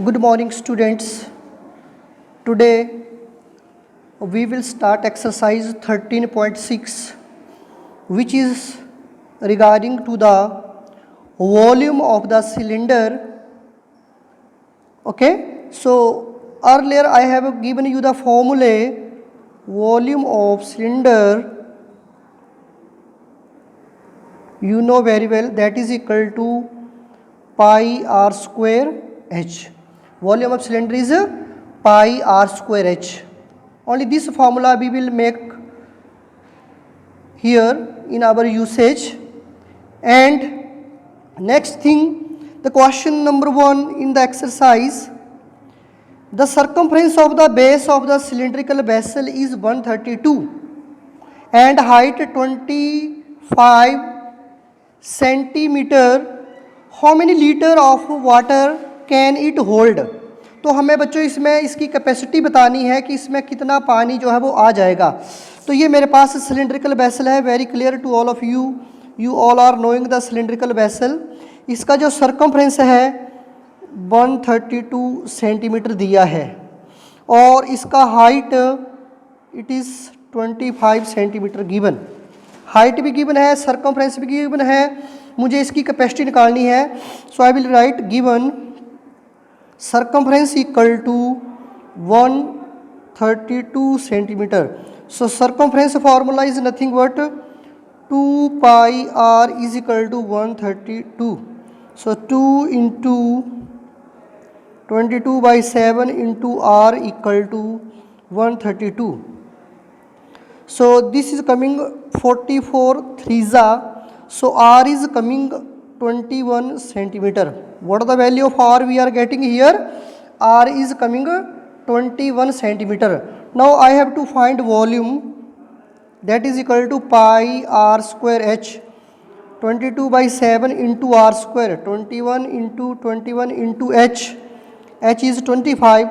Good morning, students. Today we will start exercise 13.6, which is regarding to the volume of the cylinder. Okay, so earlier I have given you the formula. Volume of cylinder, you know very well, that is equal to pi r square h. Volume of cylinder is pi r square h. Only this formula we will make here in our usage. And next thing, the question number 1 in the exercise, the circumference of the base of the cylindrical vessel is 132 and height 25 centimeter. How many liter of water can it hold? तो हमें बच्चों इसमें इसकी capacity बतानी है कि इसमें कितना पानी जो है वो आ जाएगा. तो ये मेरे पास सिलिंड्रिकल वेसल है. Very clear to all of you, you all are knowing the cylindrical vessel. इसका जो सर्कमफ्रेंस है 132 सेंटीमीटर दिया है और इसका height it is 25 centimetre given. Height भी गिवन है, सर्कमफ्रेंस भी गिवन है. मुझे इसकी कैपेसिटी निकालनी है. So I will write given circumference equal to 132 centimeter. So circumference formula is nothing but 2 pi r is equal to 132. So 2 into 22 by 7 into r equal to 132. So this is coming 44 3za. So r is coming 21 centimeter. What is the value of r we are getting here? R is coming 21 centimeter. Now I have to find volume, that is equal to pi r square h. 22 by 7 into r square, 21 into 21 into h. H is 25.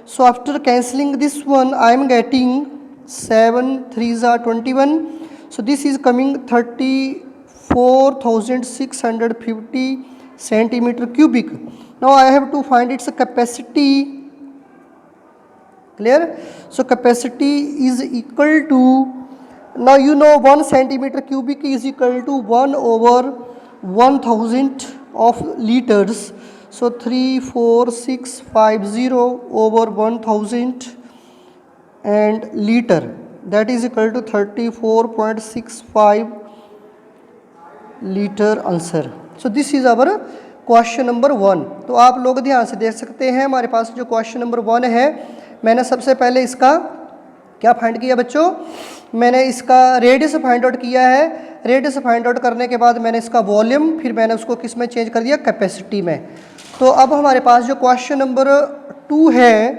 So after cancelling this one, I am getting 7 3s are 21. So this is coming 34,650 centimeter cubic. Now I have to find its capacity. Clear? So capacity is equal to, now you know 1 centimeter cubic is equal to 1 over 1000 of liters. So 34650 over 1000 and liter, that is equal to 34.65 liter answer. So this is our question number 1. तो आप लोग ध्यान से देख सकते हैं हमारे पास जो क्वेश्चन नंबर 1 है, मैंने सबसे पहले इसका क्या फाइंड किया बच्चों? मैंने इसका रेडियस फाइंड आउट किया है. रेडियस फाइंड आउट करने के बाद मैंने इसका वॉल्यूम, फिर मैंने उसको किस में चेंज कर दिया? कैपेसिटी में. तो अब हमारे पास जो क्वेश्चन नंबर 2 है,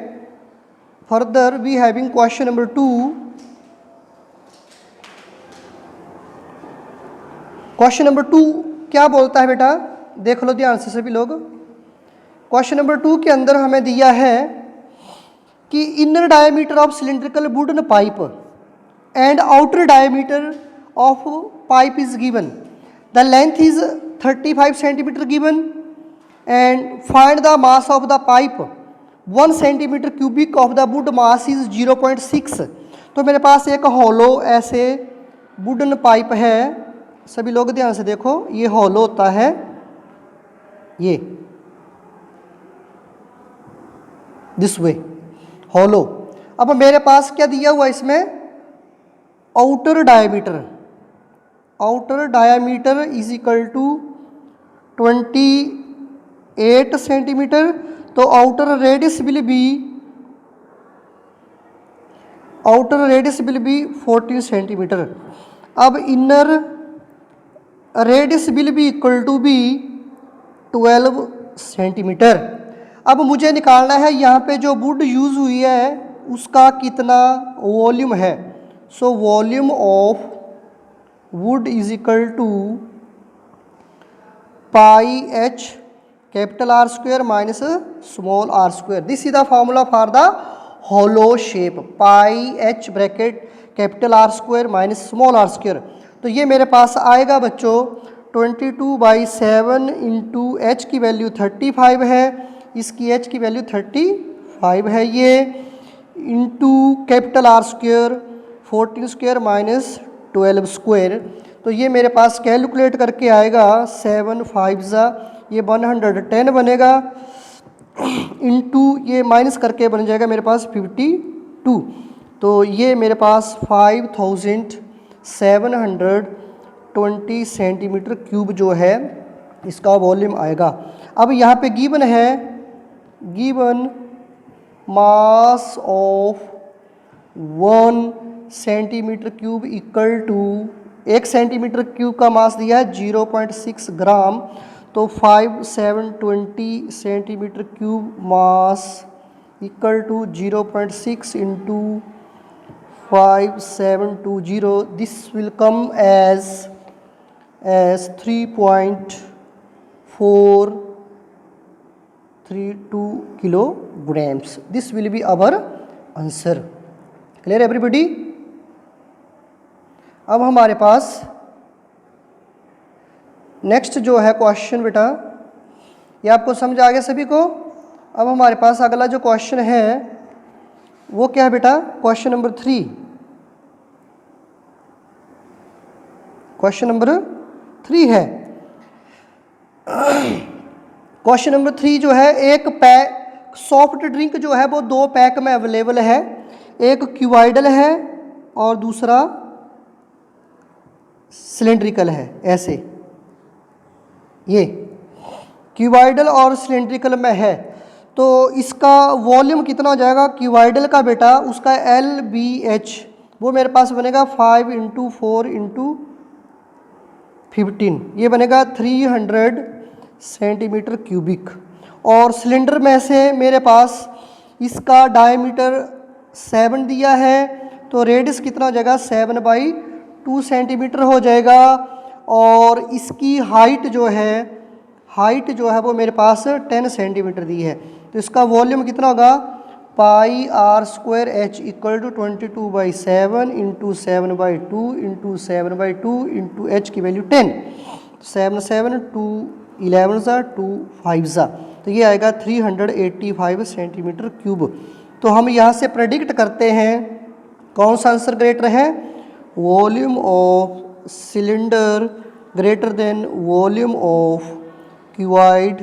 further we having question number 2. Question number 2 क्या बोलता है बेटा? देख लो ध्यान से सभी लोग. क्वेश्चन नंबर 2 के अंदर हमें दिया है कि inner diameter of cylindrical wooden pipe and outer diameter of pipe is given. The length is 35 centimetre given and find the mass of the pipe. 1 centimetre cubic of the wood mass is 0.6. तो मेरे पास एक hollow ऐसे wooden pipe है. सभी लोग ध्यान से देखो, ये हॉलो होता है, ये दिस वे हॉलो. अब मेरे पास क्या दिया हुआ इसमें? Outer diameter. Outer diameter is equal to 28 centimetre. तो outer radius will be 14 centimetre. अब inner radius will be equal to be 12 centimetre. अब मुझे निकालना है यहाँ पे जो वुड यूज़ हुई है उसका कितना वॉल्यूम है. So volume of wood is equal to pi H capital R square minus small R square. This is the formula for the hollow shape. Pi H bracket capital R square minus small R square. तो ये मेरे पास आएगा बच्चों 22/7 into H की value 35 है, इसकी h की वैल्यू 35 है ये, into capital R square 14 square minus 12 square. तो ये मेरे पास कैलकुलेट करके आएगा 7 5 ये 110 बनेगा, इंटू ये माइनस करके बन जाएगा मेरे पास 52। तो ये मेरे पास 5720 सेंटीमीटर क्यूब जो है इसका वॉल्यूम आएगा। अब यहाँ पे गिवन है, given mass of 1 centimetre cube equal to, 1 centimetre cube का मास दिया है 0.6 ग्राम, तो 5720 centimetre cube mass equal to 0.6 into 5720, this will come as 3.432 kilograms. This will be our answer. Clear everybody? अब हमारे पास नेक्स्ट जो है question बेटा, ये आपको समझ आ गया सभी को। अब हमारे पास अगला जो क्वेश्चन है वो क्या है बेटा, क्वेश्चन नंबर 3। क्वेश्चन नंबर 3 है। क्वेश्चन नंबर 3 जो है, एक पैक सॉफ्ट ड्रिंक जो है वो 2 पैक में अवेलेबल है, एक क्यूबाइडल है और दूसरा सिलेंड्रिकल है। ऐसे ये क्यूबाइडल और सिलेंड्रिकल में है, तो इसका वॉल्यूम कितना हो जाएगा क्यूबाइडल का बेटा, उसका LBH वो मेरे पास बनेगा 5 × 4 × 15, ये बनेगा 300 सेंटीमीटर क्यूबिक। और सिलेंडर में से मेरे पास इसका डायमीटर 7 दिया है, तो रेडियस कितना हो जाएगा 7/2 सेंटीमीटर हो जाएगा। और इसकी हाइट जो है वो मेरे पास 10 सेंटीमीटर दी है, तो इसका वॉल्यूम कितना होगा πr² h equal to 22/7 into 7/2 into 7/2 into h की वैल्यू 10, 7 7 2 11 2 5, तो ये आएगा 385 सेंटीमीटर क्यूब। तो हम यहाँ से प्रेडिक्ट करते हैं कौन सा आंसर ग्रेटर है, volume of cylinder greater than volume of cuboid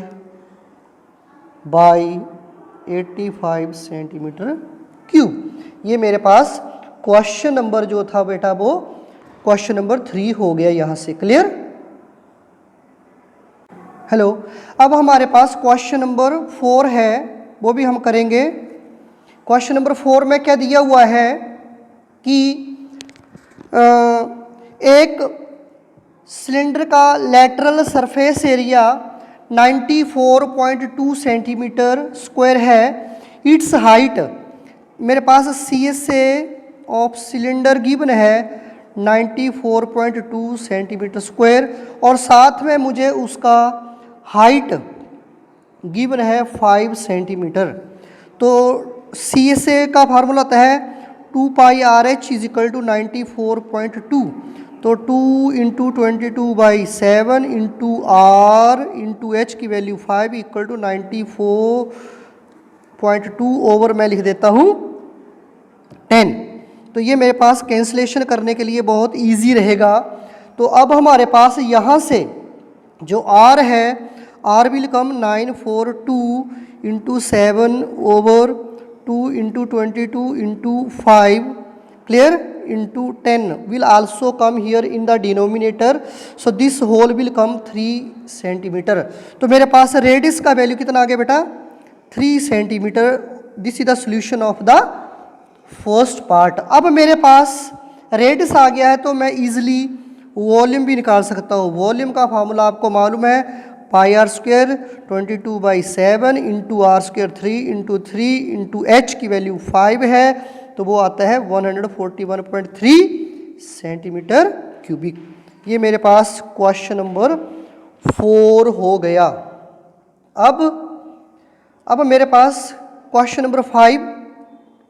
by 85 centimetre cube. ये मेरे पास क्वेश्चन नंबर जो था बेटा वो क्वेश्चन नंबर 3 हो गया यहाँ से। क्लियर? हेलो, अब हमारे पास क्वेश्चन नंबर 4 है, वो भी हम करेंगे। क्वेश्चन नंबर 4 में क्या दिया हुआ है कि एक सिलेंडर का lateral surface area 94.2 centimetre square है। इट्स हाइट मेरे पास CSA ऑफ सिलेंडर गिवन है 94.2 सेंटीमीटर स्क्वायर, और साथ में मुझे उसका हाइट गिवन है 5 सेंटीमीटर। तो CSA का फार्मूला होता है 2πRH इज इक्वल टू 94.2, तो 2 × 22/7 इंटू R इंटू H की वैल्यू 5 इक्वल टू 94.2 ओवर मैं लिख देता हूँ 10। तो ये मेरे पास कैंसलेशन करने के लिए बहुत इजी रहेगा। तो अब हमारे पास यहाँ से जो R है, R will come 942 into 7 over 2 into 22 into 5, clear, into 10 will also come here in the denominator, so this whole will come 3 centimetre. तो मेरे पास रेडियस का वैल्यू कितना आ गया बेटा 3 centimetre. This is the solution of the first part. अब मेरे पास radius आ गया है तो मैं इजीली वॉल्यूम भी निकाल सकता हूँ। वॉल्यूम का फार्मूला आपको मालूम है πr² 22/7 into R² 3 into 3 into H की वैल्यू 5 है, तो वो आता है 141.3 सेंटीमीटर क्यूबिक। ये मेरे पास क्वेश्चन नंबर 4 हो गया। अब मेरे पास क्वेश्चन नंबर 5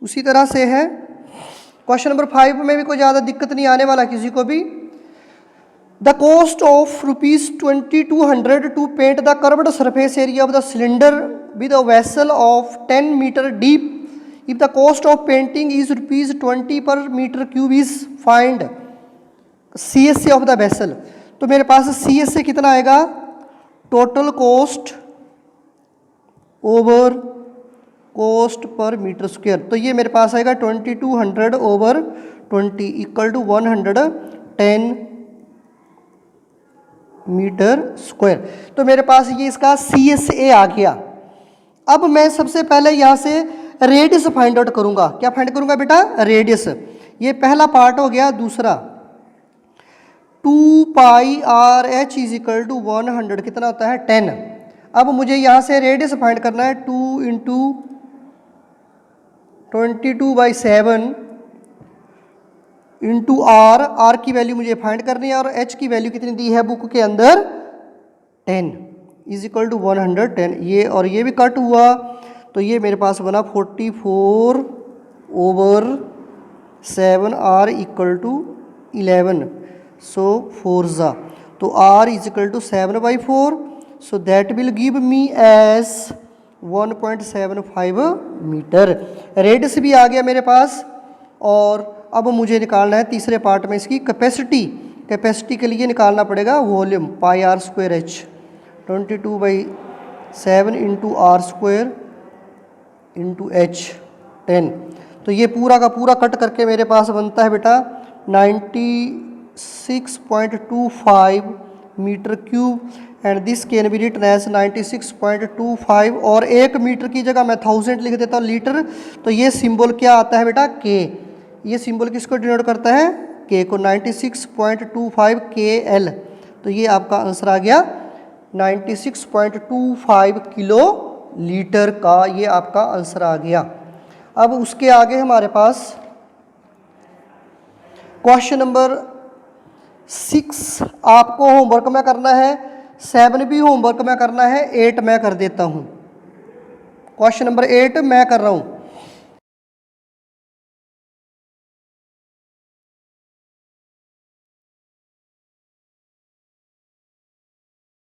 उसी तरह से है। क्वेश्चन नंबर 5 में भी कोई ज़्यादा दिक्कत नहीं आने वाला किसी को भी। The cost of ₹2200 to paint the curved surface area of the cylinder with a vessel of 10 metre deep. If the cost of painting is ₹20 per metre cube is find CSA of the vessel. तो मेरे पास CSA कितना आएगा, total cost over cost per metre square. तो ये मेरे पास आएगा 2200 over 20 equal to 110 metre square. तो मेरे पास ये इसका CSA आ गया. अब मैं सबसे पहले यहाँ से रेडियस फाइंड आउट करूँगा. क्या फाइंड करूँगा बेटा, रेडियस. ये पहला पार्ट हो गया. दूसरा 2πRH इज इक्वल टू 100 कितना होता है 10. अब मुझे यहाँ से रेडियस फाइंड करना है. 2 इंटू 22/7 इंटू आर की वैल्यू मुझे फाइंड करनी है और एच की वैल्यू कितनी दी है बुक के अंदर 10 इज इक्वल टू 110. ये और ये भी कट हुआ तो ये मेरे पास बना 44 over 7 R equal to 11. So 4 ज़ा तो R is equal to 7/4. So that will give me as 1.75 metre. Radius भी आ गया मेरे पास. और अब मुझे निकालना है तीसरे पार्ट में इसकी कैपेसिटी. कैपेसिटी के लिए निकालना पड़ेगा volume πr²h 22/7 into R² into H 10. तो ये पूरा का पूरा कट करके मेरे पास बनता है बेटा 96.25 metre cube. And this can be written as 96.25 और 1 मीटर की जगह मैं 1000 लिख देता हूँ लीटर. तो ये सिंबल क्या आता है बेटा K. ये सिंबल किसको डिनोट करता है, K को. 96.25 KL. तो ये आपका आंसर आ गया 96.25 किलो लीटर का. ये आपका आंसर आ गया. अब उसके आगे हमारे पास क्वेश्चन नंबर 6 आपको होमवर्क में करना है, 7 भी होमवर्क में करना है, 8 मैं कर देता हूँ. क्वेश्चन नंबर 8 मैं कर रहा हूँ.